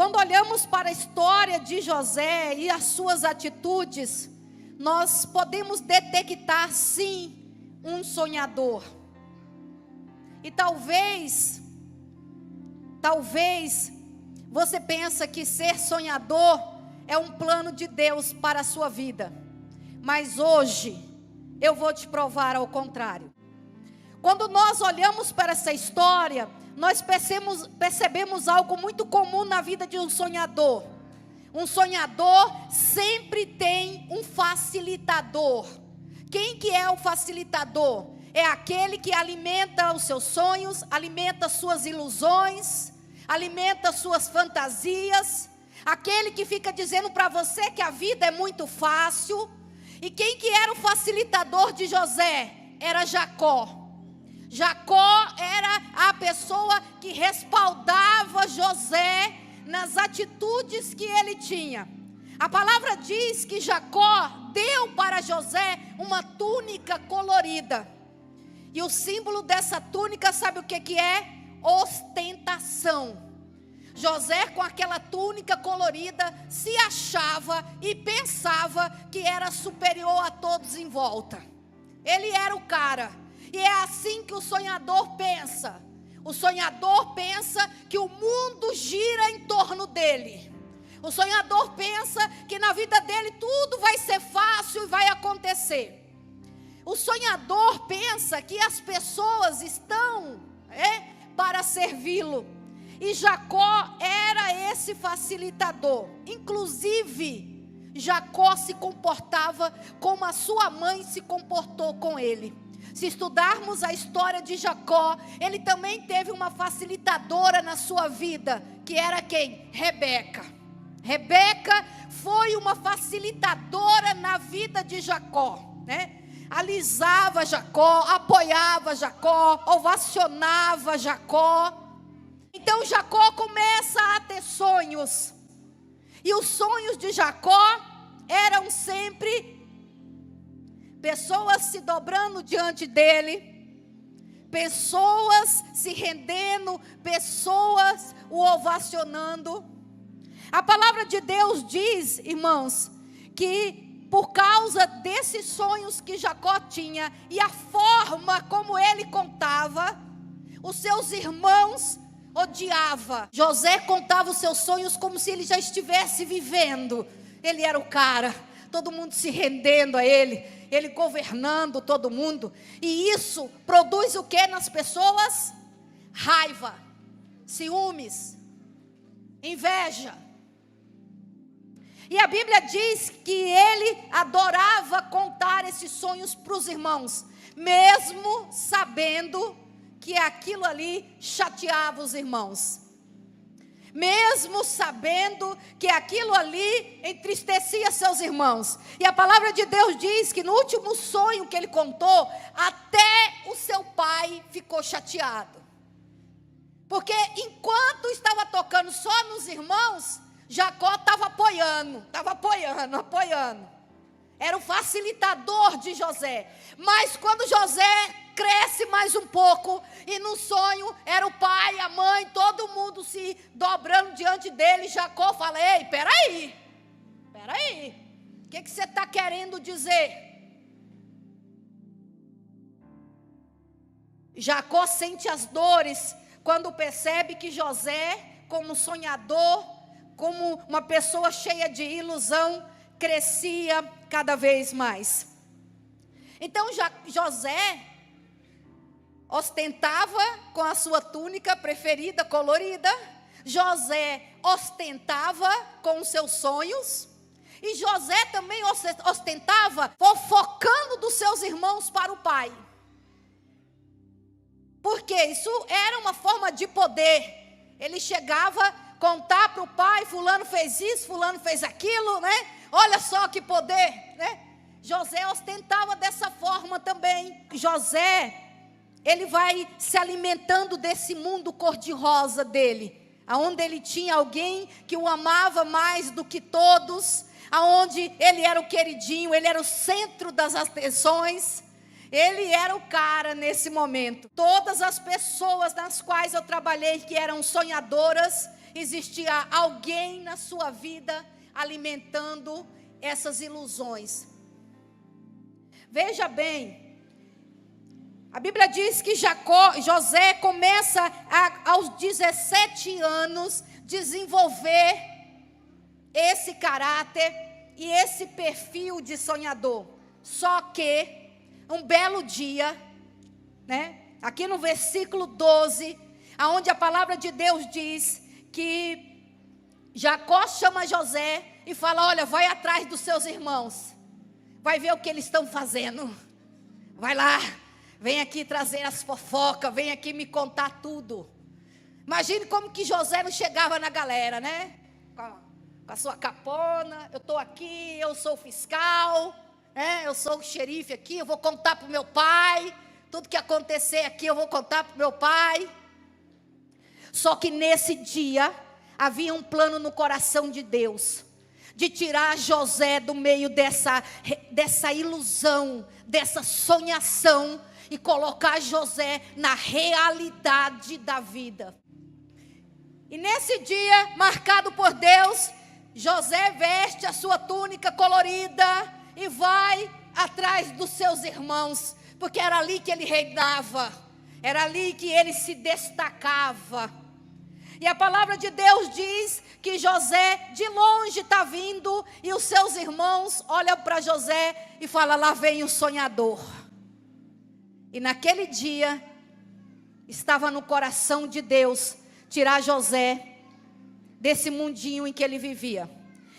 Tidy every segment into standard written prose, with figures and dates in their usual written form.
Quando olhamos para a história de José e as suas atitudes, nós podemos detectar sim um sonhador. E talvez você pensa que ser sonhador é um plano de Deus para a sua vida. Mas hoje eu vou te provar ao contrário. Quando nós olhamos para essa história, nós percebemos algo muito comum na vida de um sonhador. Um sonhador sempre tem um facilitador. Quem que é o facilitador? É aquele que alimenta os seus sonhos, alimenta suas ilusões, alimenta suas fantasias. Aquele que fica dizendo para você que a vida é muito fácil. E quem que era o facilitador de José? Era Jacó. Jacó era a pessoa que respaldava José nas atitudes que ele tinha. A palavra diz que Jacó deu para José uma túnica colorida. E o símbolo dessa túnica, sabe o que é? Ostentação. José, com aquela túnica colorida, se achava e pensava que era superior a todos em volta. Ele era o cara. E é assim que o sonhador pensa. O sonhador pensa que o mundo gira em torno dele. O sonhador pensa que na vida dele tudo vai ser fácil e vai acontecer. O sonhador pensa que as pessoas estão para servi-lo. E Jacó era esse facilitador. Inclusive, Jacó se comportava como a sua mãe se comportou com ele. Se estudarmos a história de Jacó, ele também teve uma facilitadora na sua vida, que era quem? Rebeca. Rebeca foi uma facilitadora na vida de Jacó, né? Alisava Jacó, apoiava Jacó, ovacionava Jacó. Então Jacó começa a ter sonhos. E os sonhos de Jacó eram sempre pessoas se dobrando diante dele, pessoas se rendendo, pessoas o ovacionando. A palavra de Deus diz, irmãos, que por causa desses sonhos que Jacó tinha e a forma como ele contava, os seus irmãos odiavam. José contava os seus sonhos como se ele já estivesse vivendo. Ele era o cara, todo mundo se rendendo a ele. Ele governando todo mundo. E isso produz o que nas pessoas? Raiva, ciúmes, inveja. E a Bíblia diz que ele adorava contar esses sonhos para os irmãos, mesmo sabendo que aquilo ali chateava os irmãos. Mesmo sabendo que aquilo ali entristecia seus irmãos. E a palavra de Deus diz que no último sonho que ele contou, até o seu pai ficou chateado. Porque enquanto estava tocando só nos irmãos, Jacó estava apoiando. Era o facilitador de José. Mas quando José cresce mais um pouco, e no sonho era o pai, a mãe, todo mundo se dobrando diante dele, Jacó fala: ei, peraí, o que você está querendo dizer? Jacó sente as dores quando percebe que José, como sonhador, como uma pessoa cheia de ilusão, crescia cada vez mais. Então José ostentava com a sua túnica preferida, colorida. José ostentava com os seus sonhos. E José também ostentava fofocando dos seus irmãos para o pai. Porque isso era uma forma de poder. Ele chegava a contar para o pai: fulano fez isso, fulano fez aquilo, né? Olha só que poder, né? José ostentava dessa forma também. José, ele vai se alimentando desse mundo cor-de-rosa dele, aonde ele tinha alguém que o amava mais do que todos, aonde ele era o queridinho, ele era o centro das atenções, ele era o cara nesse momento. Todas as pessoas nas quais eu trabalhei que eram sonhadoras, existia alguém na sua vida alimentando essas ilusões. Veja bem, a Bíblia diz que José começa aos 17 anos desenvolver esse caráter e esse perfil de sonhador. Só que um belo dia, né? Aqui no versículo 12, aonde a palavra de Deus diz que Jacó chama José e fala: olha, vai atrás dos seus irmãos, vai ver o que eles estão fazendo, vai lá, vem aqui trazer as fofocas, vem aqui me contar tudo. Imagine como que José não chegava na galera, né? Com a sua capona, eu estou aqui, eu sou o fiscal, né? Eu sou o xerife aqui, eu vou contar para o meu pai, tudo que acontecer aqui eu vou contar para o meu pai. Só que nesse dia, havia um plano no coração de Deus, de tirar José do meio dessa ilusão, dessa sonhação, e colocar José na realidade da vida. E nesse dia, marcado por Deus, José veste a sua túnica colorida e vai atrás dos seus irmãos, porque era ali que ele reinava, era ali que ele se destacava. E a palavra de Deus diz que José de longe está vindo, e os seus irmãos olham para José e falam: lá vem o sonhador. E naquele dia, estava no coração de Deus tirar José desse mundinho em que ele vivia.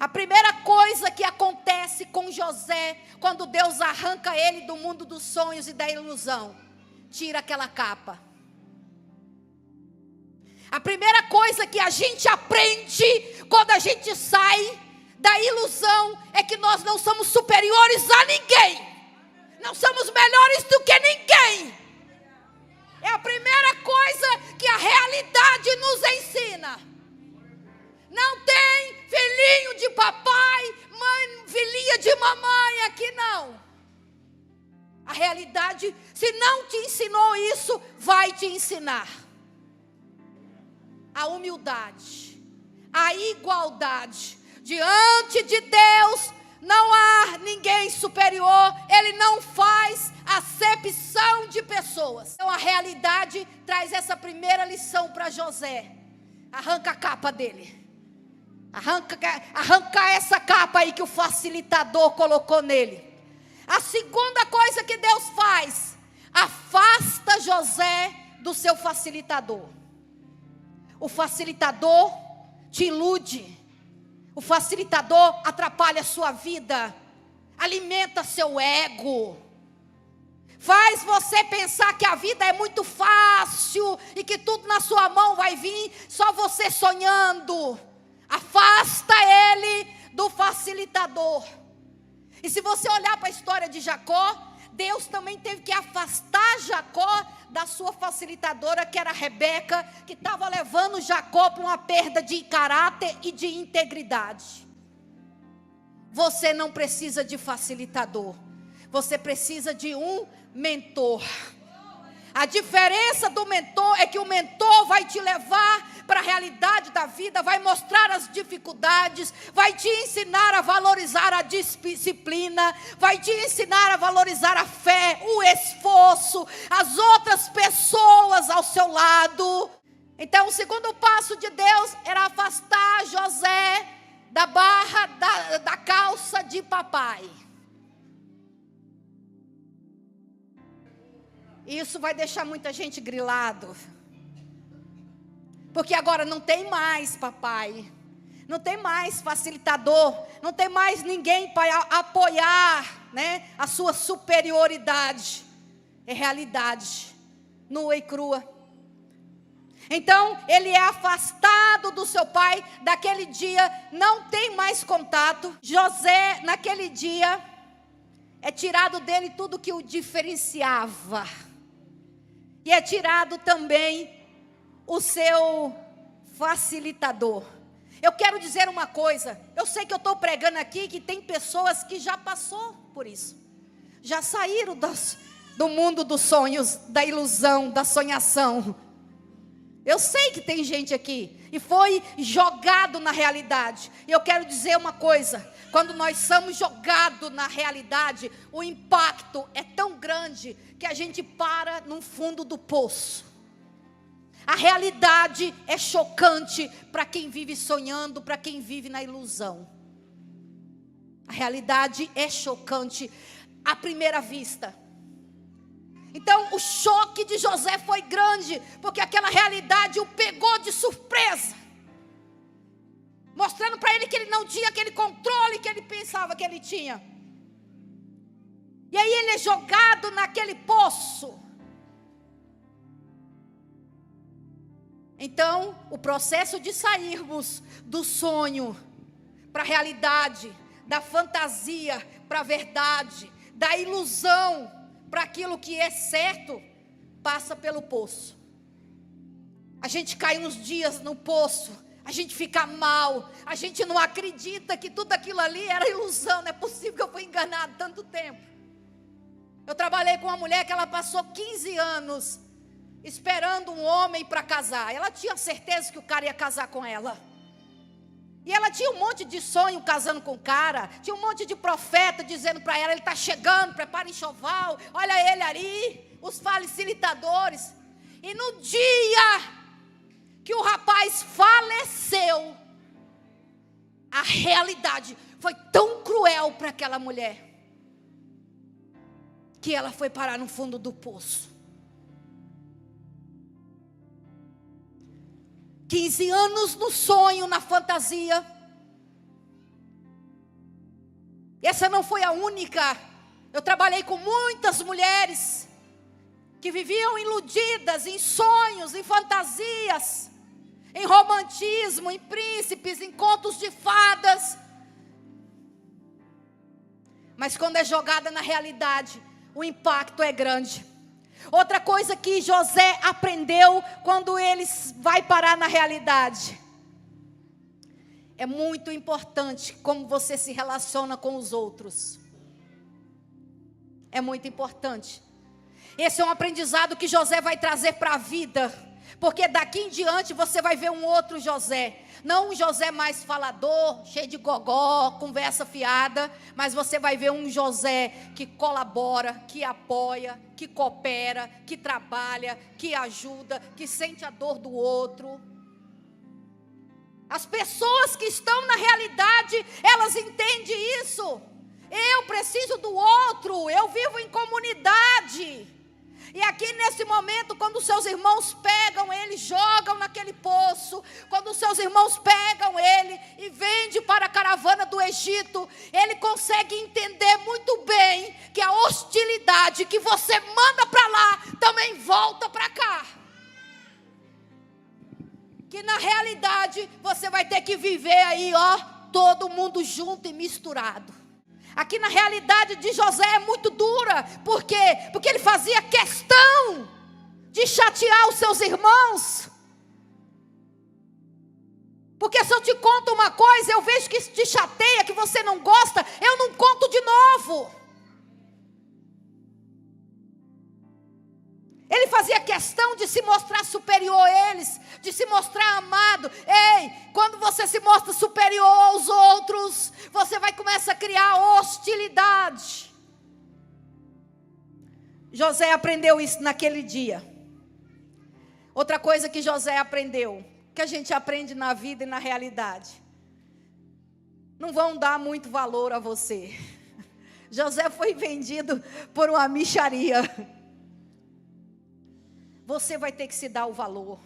A primeira coisa que acontece com José, quando Deus arranca ele do mundo dos sonhos e da ilusão: tira aquela capa. A primeira coisa que a gente aprende quando a gente sai da ilusão é que nós não somos superiores a ninguém, não somos melhores do que ninguém. É a primeira coisa que a realidade nos ensina. Não tem filhinho de papai, filhinha de mamãe aqui, não. A realidade, se não te ensinou isso, vai te ensinar. A humildade, a igualdade. Diante de Deus não há ninguém superior. Ele não faz acepção de pessoas. Então a realidade traz essa primeira lição para José: arranca a capa dele. Arranca essa capa aí que o facilitador colocou nele. A segunda coisa que Deus faz: afasta José do seu facilitador. O facilitador te ilude. O facilitador atrapalha a sua vida, alimenta seu ego, faz você pensar que a vida é muito fácil e que tudo na sua mão vai vir só você sonhando. Afasta ele do facilitador. E se você olhar para a história de Jacó, Deus também teve que afastar Jacó da sua facilitadora, que era Rebeca, que estava levando Jacó para uma perda de caráter e de integridade. Você não precisa de facilitador, você precisa de um mentor. A diferença do mentor é que o mentor vai te levar para a realidade da vida, vai mostrar as dificuldades, vai te ensinar a valorizar a disciplina, vai te ensinar a valorizar a fé, o esforço, as outras pessoas ao seu lado. Então o segundo passo de Deus era afastar José da barra da calça de papai. Isso vai deixar muita gente grilado. Porque agora não tem mais papai, não tem mais facilitador, não tem mais ninguém para apoiar, né, a sua superioridade. É realidade, nua e crua. Então ele é afastado do seu pai. Daquele dia não tem mais contato. José, naquele dia, é tirado dele tudo que o diferenciava. E é tirado também o seu facilitador. Eu quero dizer uma coisa. Eu sei que eu estou pregando aqui que tem pessoas que já passou por isso. Já saíram do mundo dos sonhos, da ilusão, da sonhação. Eu sei que tem gente aqui e foi jogado na realidade. E eu quero dizer uma coisa: quando nós somos jogados na realidade, o impacto é tão grande que a gente para no fundo do poço. A realidade é chocante para quem vive sonhando, para quem vive na ilusão. A realidade é chocante à primeira vista. Então o choque de José foi grande, porque aquela realidade o pegou de surpresa, mostrando para ele que ele não tinha aquele controle que ele pensava que ele tinha. E aí ele é jogado naquele poço. Então o processo de sairmos do sonho para a realidade, da fantasia para a verdade, da ilusão para aquilo que é certo, passa pelo poço. A gente cai uns dias no poço, a gente fica mal, a gente não acredita que tudo aquilo ali era ilusão. Não é possível que eu fui enganado tanto tempo. Eu trabalhei com uma mulher que ela passou 15 anos esperando um homem para casar. Ela tinha certeza que o cara ia casar com ela. E ela tinha um monte de sonho casando com o cara. Tinha um monte de profeta dizendo para ela: ele está chegando, prepara enxoval, olha ele ali, os facilitadores. E no dia que o rapaz faleceu, a realidade foi tão cruel para aquela mulher, que ela foi parar no fundo do poço. 15 anos no sonho, na fantasia. Essa não foi a única. Eu trabalhei com muitas mulheres que viviam iludidas em sonhos, em fantasias, em romantismo, em príncipes, em contos de fadas. Mas quando é jogada na realidade, o impacto é grande. Outra coisa que José aprendeu quando ele vai parar na realidade: é muito importante como você se relaciona com os outros. É muito importante. Esse é um aprendizado que José vai trazer para a vida, porque daqui em diante você vai ver um outro José. Não um José mais falador, cheio de gogó, conversa fiada, mas você vai ver um José que colabora, que apoia, que coopera, que trabalha, que ajuda, que sente a dor do outro. As pessoas que estão na realidade, elas entendem isso. Eu preciso do outro, eu vivo em comunidade. E aqui nesse momento, quando os seus irmãos pegam ele, jogam naquele poço, quando os seus irmãos pegam ele e vendem para a caravana do Egito, ele consegue entender muito bem que a hostilidade que você manda para lá, também volta para cá. Que na realidade, você vai ter que viver aí, todo mundo junto e misturado. Aqui na realidade de José é muito dura. Por quê? Porque ele fazia questão de chatear os seus irmãos. Porque se eu te conto uma coisa, eu vejo que isso te chateia, que você não gosta, eu não conto de novo. Ele fazia questão de se mostrar superior a eles, de se mostrar amado. Ei, quando você se mostra superior aos outros, você vai começar a criar hostilidade. José aprendeu isso naquele dia. Outra coisa que José aprendeu, que a gente aprende na vida e na realidade: não vão dar muito valor a você. José foi vendido por uma mixaria. Você vai ter que se dar o valor.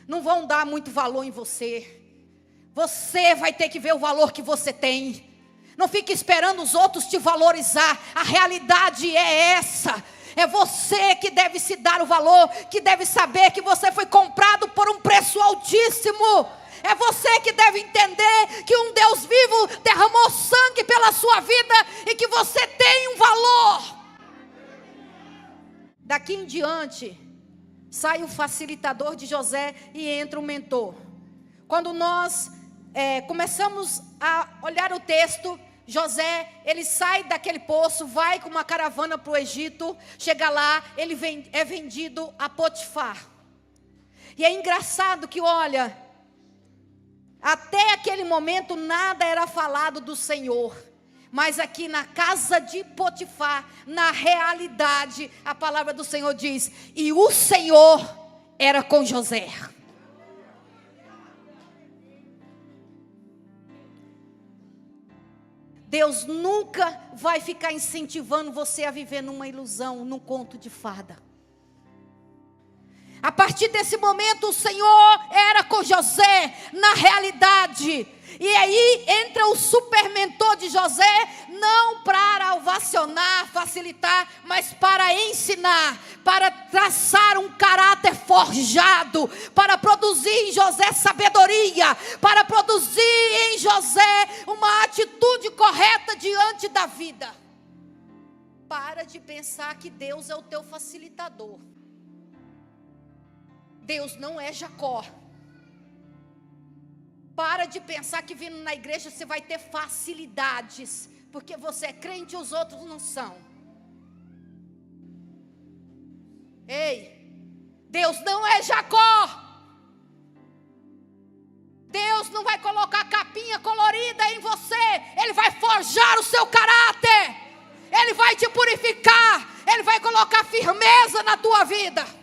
Não vão dar muito valor em você. Você vai ter que ver o valor que você tem. Não fique esperando os outros te valorizar. A realidade é essa. É você que deve se dar o valor, que deve saber que você foi comprado por um preço altíssimo. É você que deve entender que um Deus vivo derramou sangue pela sua vida e que você tem um valor. Daqui em diante, sai o facilitador de José e entra o mentor. Quando nós começamos a olhar o texto, José, ele sai daquele poço, vai com uma caravana para o Egito, chega lá, ele é vendido a Potifar. E é engraçado que, olha, até aquele momento nada era falado do Senhor. Mas aqui na casa de Potifar, na realidade, a palavra do Senhor diz: e o Senhor era com José. Deus nunca vai ficar incentivando você a viver numa ilusão, num conto de fada. A partir desse momento, o Senhor era com José, na realidade. E aí entra o supermentor de José, não para ovacionar, facilitar, mas para ensinar, para traçar um caráter forjado, para produzir em José sabedoria, para produzir em José uma atitude correta diante da vida. Para de pensar que Deus é o teu facilitador. Deus não é Jacó. Para de pensar que vindo na igreja você vai ter facilidades, porque você é crente e os outros não são. Ei, Deus não é Jacó. Deus não vai colocar capinha colorida em você. Ele vai forjar o seu caráter. Ele vai te purificar. Ele vai colocar firmeza na tua vida.